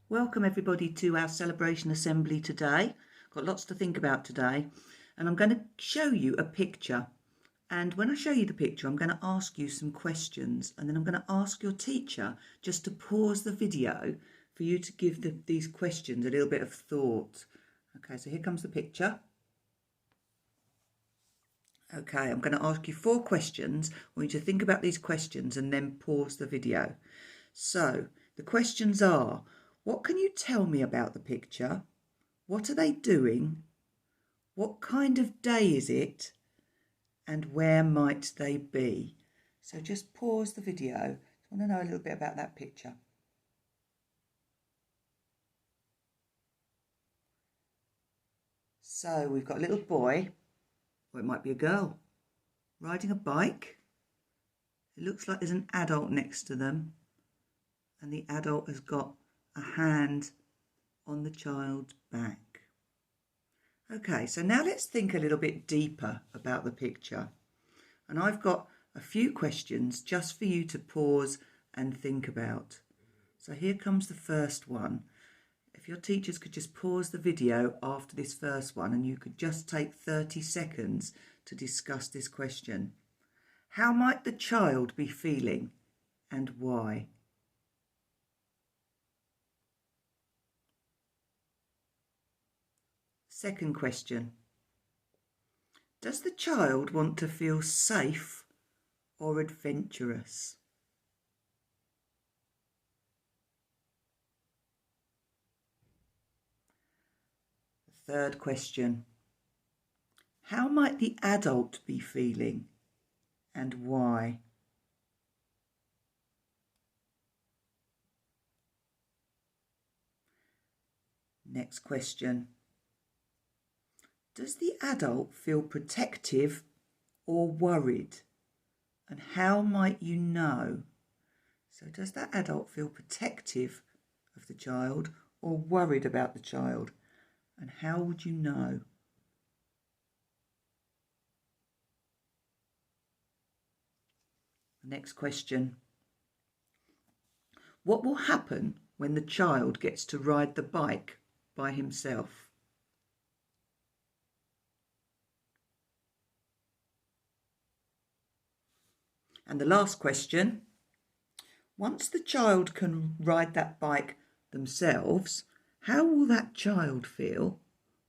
Welcome everybody to our celebration assembly today. Got lots to think about today, and I'm going to show you a picture. And when I show you the picture, I'm going to ask you some questions, and then I'm going to ask your teacher just to pause the video for you to give these questions a little bit of thought. Okay, so here comes the picture. Okay, I'm going to ask you 4 questions. I want you to think about these questions and then pause the video. So the questions are: what can you tell me about the picture? What are they doing? What kind of day is it? And where might they be? So just pause the video. I want to know a little bit about that picture. So we've got a little boy, or it might be a girl, riding a bike. It looks like there's an adult next to them, and the adult has got a hand on the child's back. Okay, so now let's think a little bit deeper about the picture. And I've got a few questions just for you to pause and think about. So here comes the first one. If your teachers could just pause the video after this first one and you could just take 30 seconds to discuss this question. How might the child be feeling and why? Second question. Does the child want to feel safe or adventurous? The third question. How might the adult be feeling and why? Next question. Does the adult feel protective or worried? And how might you know? So does that adult feel protective of the child or worried about the child? And how would you know? Next question. What will happen when the child gets to ride the bike by himself? And the last question, once the child can ride that bike themselves, how will that child feel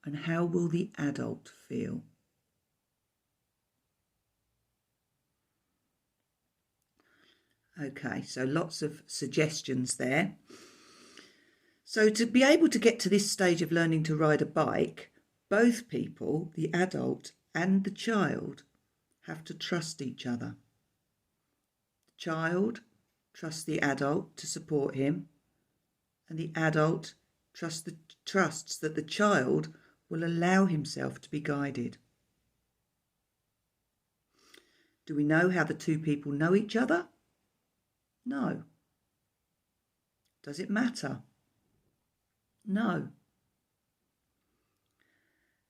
and how will the adult feel? Okay, so lots of suggestions there. So to be able to get to this stage of learning to ride a bike, both people, the adult and the child, have to trust each other. Child trusts the adult to support him, and the adult trusts that the child will allow himself to be guided. Do we know how the two people know each other? No. Does it matter? No.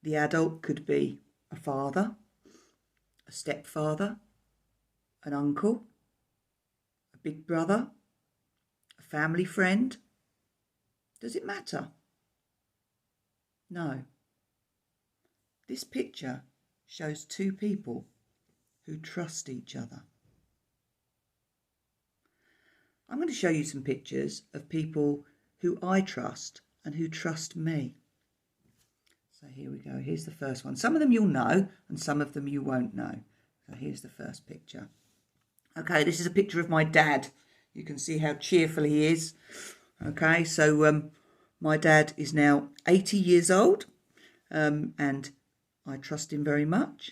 The adult could be a father, a stepfather, an uncle, a big brother, a family friend. Does it matter? No. This picture shows two people who trust each other. I'm going to show you some pictures of people who I trust and who trust me. So here we go. Here's the first one. Some of them you'll know and some of them you won't know. So here's the first picture. Okay, this is a picture of my dad. You can see how cheerful he is. Okay, so my dad is now 80 years old and I trust him very much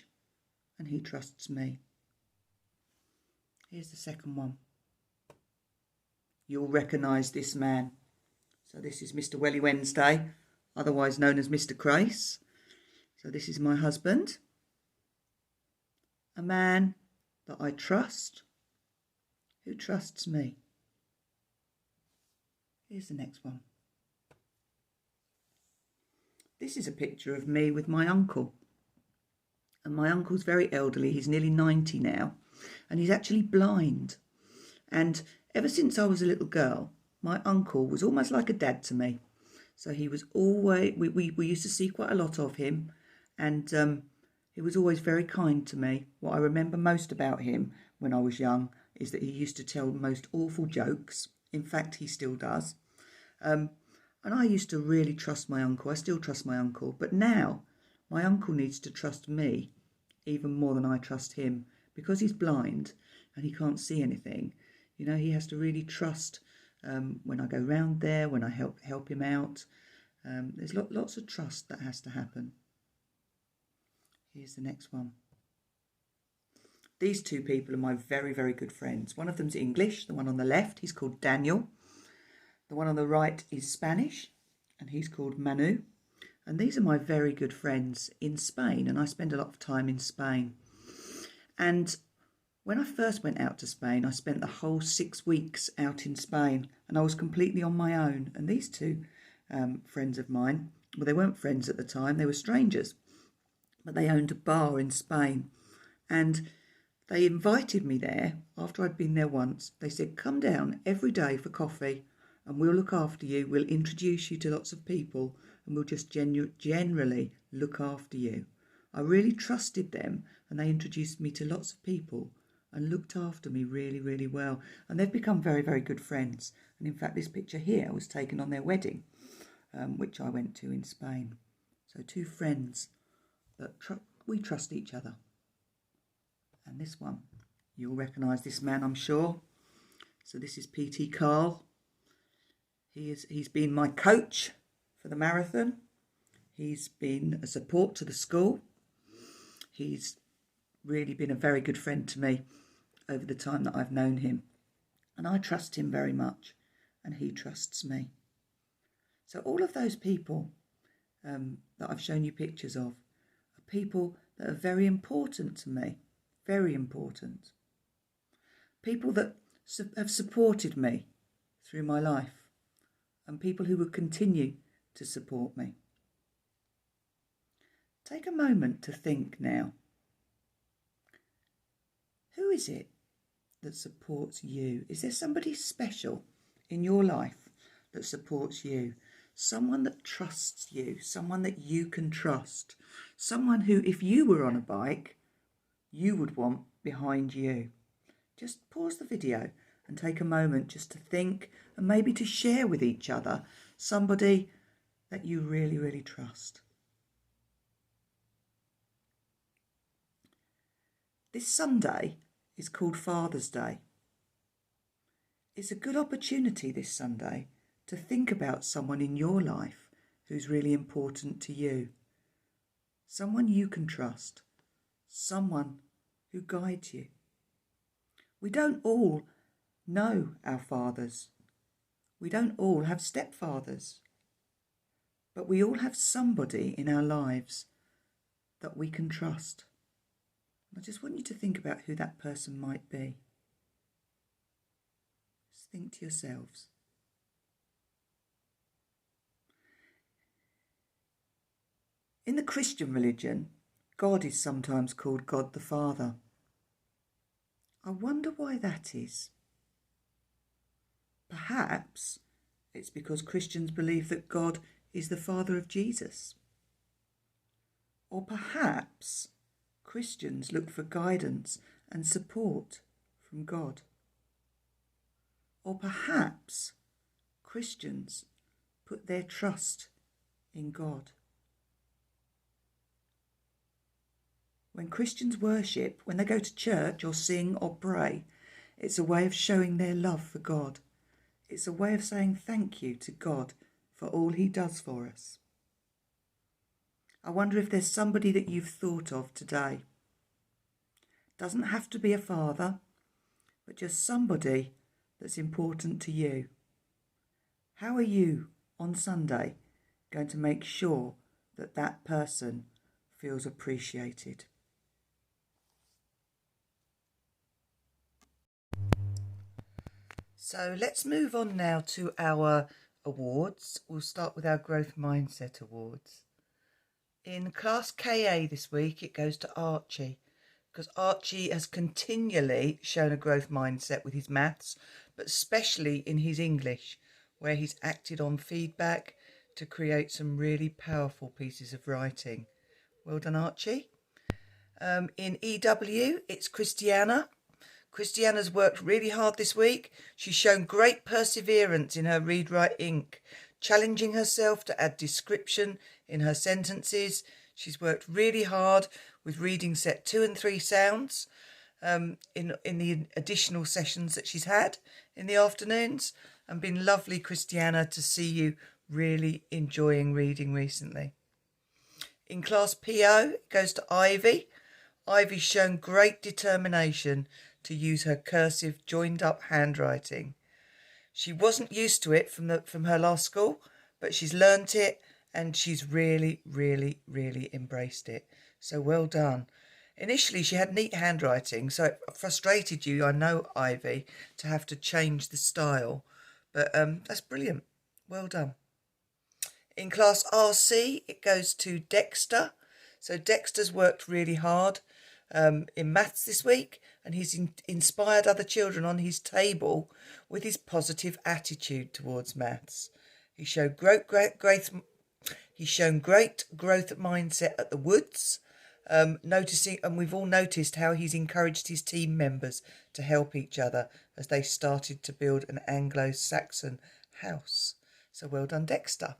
and he trusts me. Here's the second one. You'll recognise this man. So this is Mr. Welly Wednesday, otherwise known as Mr. Crace. So this is my husband, a man that I trust, who trusts me. Here's the next one. This is a picture of me with my uncle. And my uncle's very elderly. He's nearly 90 now. And he's actually blind. And ever since I was a little girl, my uncle was almost like a dad to me. So he was always, we used to see quite a lot of him, and he was always very kind to me. What I remember most about him when I was young is that he used to tell the most awful jokes. In fact, he still does. And I used to really trust my uncle. I still trust my uncle. But now my uncle needs to trust me even more than I trust him, because he's blind and he can't see anything. You know, he has to really trust when I go round there, when I help him out. There's lots of trust that has to happen. Here's the next one. These two people are my very, very good friends. One of them's English, the one on the left, he's called Daniel. The one on the right is Spanish, and he's called Manu. And these are my very good friends in Spain, and I spend a lot of time in Spain. And when I first went out to Spain, I spent the whole 6 weeks out in Spain, and I was completely on my own. And these two friends of mine, well, they weren't friends at the time, they were strangers, but they owned a bar in Spain. And they invited me there after I'd been there once. They said, come down every day for coffee and we'll look after you. We'll introduce you to lots of people and we'll just generally look after you. I really trusted them, and they introduced me to lots of people and looked after me really, really well. And they've become very, very good friends. And in fact, this picture here was taken on their wedding, which I went to in Spain. So two friends that we trust each other. And this one, you'll recognise this man, I'm sure. So this is P.T. Carl. He's been my coach for the marathon. He's been a support to the school. He's really been a very good friend to me over the time that I've known him. And I trust him very much, and he trusts me. So all of those people that I've shown you pictures of are people that are very important to me, very important. People that have supported me through my life, and people who will continue to support me. Take a moment to think now. Who is it that supports you? Is there somebody special in your life that supports you? Someone that trusts you, someone that you can trust, someone who, if you were on a bike, you would want behind you. Just pause the video and take a moment just to think, and maybe to share with each other somebody that you really, really trust. This Sunday is called Father's Day. It's a good opportunity this Sunday to think about someone in your life who's really important to you. Someone you can trust. Someone who guides you. We don't all know our fathers. We don't all have stepfathers. But we all have somebody in our lives that we can trust. I just want you to think about who that person might be. Just think to yourselves. In the Christian religion, God is sometimes called God the Father. I wonder why that is. Perhaps it's because Christians believe that God is the Father of Jesus. Or perhaps Christians look for guidance and support from God. Or perhaps Christians put their trust in God. When Christians worship, when they go to church or sing or pray, it's a way of showing their love for God. It's a way of saying thank you to God for all he does for us. I wonder if there's somebody that you've thought of today. Doesn't have to be a father, but just somebody that's important to you. How are you on Sunday going to make sure that that person feels appreciated? So let's move on now to our awards. We'll start with our Growth Mindset Awards. In Class KA this week, it goes to Archie, because Archie has continually shown a growth mindset with his maths, but especially in his English. where he's acted on feedback to create some really powerful pieces of writing. Well done, Archie. In EW, it's Christiana. Christiana's worked really hard this week. She's shown great perseverance in her Read Write Inc., challenging herself to add description in her sentences. She's worked really hard with reading set 2 and 3 sounds in the additional sessions that she's had in the afternoons, and been lovely, Christiana, to see you really enjoying reading recently. In class PO, it goes to Ivy. Ivy's shown great determination to use her cursive joined up handwriting. She wasn't used to it from her last school, but she's learnt it and she's really, really, really embraced it. So well done. Initially, she had neat handwriting, so it frustrated you, I know, Ivy, to have to change the style. But that's brilliant. Well done. In class RC, it goes to Dexter. So Dexter's worked really hard in maths this week, and he's inspired other children on his table with his positive attitude towards maths. He's shown great growth mindset at the Woods. Noticing, and we've all noticed how he's encouraged his team members to help each other as they started to build an Anglo-Saxon house. So well done, Dexter.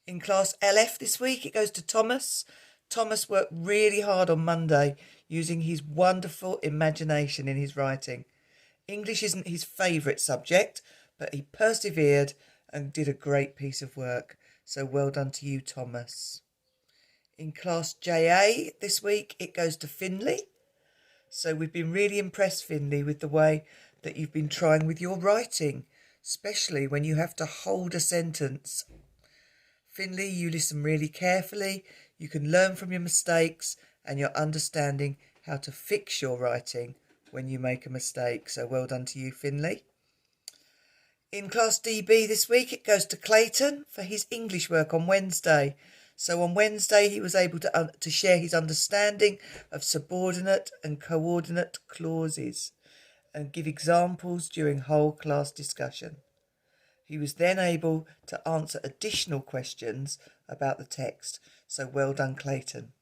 In class LF this week, it goes to Thomas. Thomas worked really hard on Monday using his wonderful imagination in his writing. English isn't his favourite subject, but he persevered and did a great piece of work. So well done to you, Thomas. In class JA this week, it goes to Finley. So we've been really impressed, Finley, with the way that you've been trying with your writing, especially when you have to hold a sentence. Finley, you listen really carefully, you can learn from your mistakes, and you're understanding how to fix your writing when you make a mistake. So well done to you, Finley. In class DB this week, it goes to Clayton for his English work on Wednesday. So on Wednesday, he was able to share his understanding of subordinate and coordinate clauses and give examples during whole class discussion. He was then able to answer additional questions about the text. So well done, Clayton.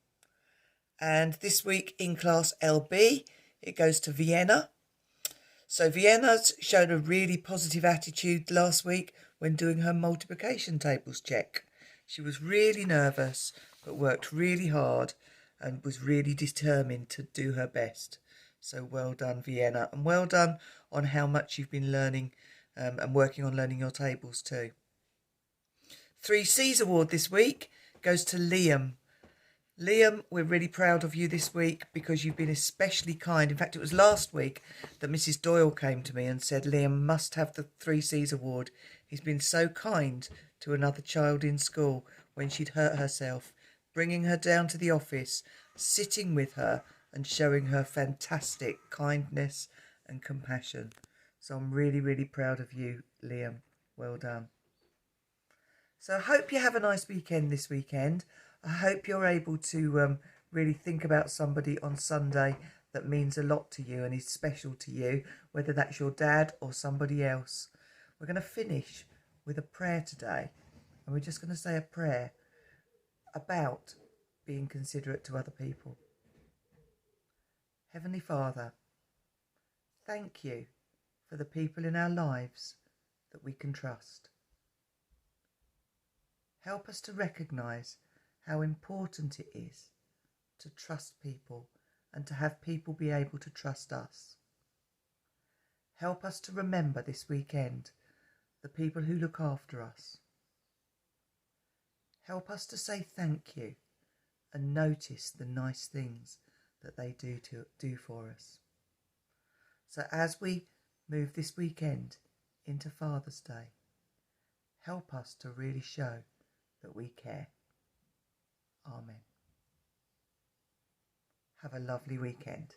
And this week in class LB, it goes to Vienna. So Vienna's shown a really positive attitude last week when doing her multiplication tables check. She was really nervous, but worked really hard and was really determined to do her best. So well done, Vienna, and well done on how much you've been learning and working on learning your tables too. 3C's award this week goes to Liam. Liam, we're really proud of you this week because you've been especially kind. In fact, it was last week that Mrs. Doyle came to me and said Liam must have the 3C's award. He's been so kind to another child in school when she'd hurt herself, bringing her down to the office, sitting with her and showing her fantastic kindness and compassion. So I'm really, really proud of you, Liam. Well done. So I hope you have a nice weekend this weekend. I hope you're able to really think about somebody on Sunday that means a lot to you and is special to you, whether that's your dad or somebody else. We're going to finish with a prayer today, and we're just going to say a prayer about being considerate to other people. Heavenly Father, thank you for the people in our lives that we can trust. Help us to recognise how important it is to trust people and to have people be able to trust us. Help us to remember this weekend the people who look after us. Help us to say thank you and notice the nice things that they do for us. So as we move this weekend into Father's Day, help us to really show that we care. Amen. Have a lovely weekend.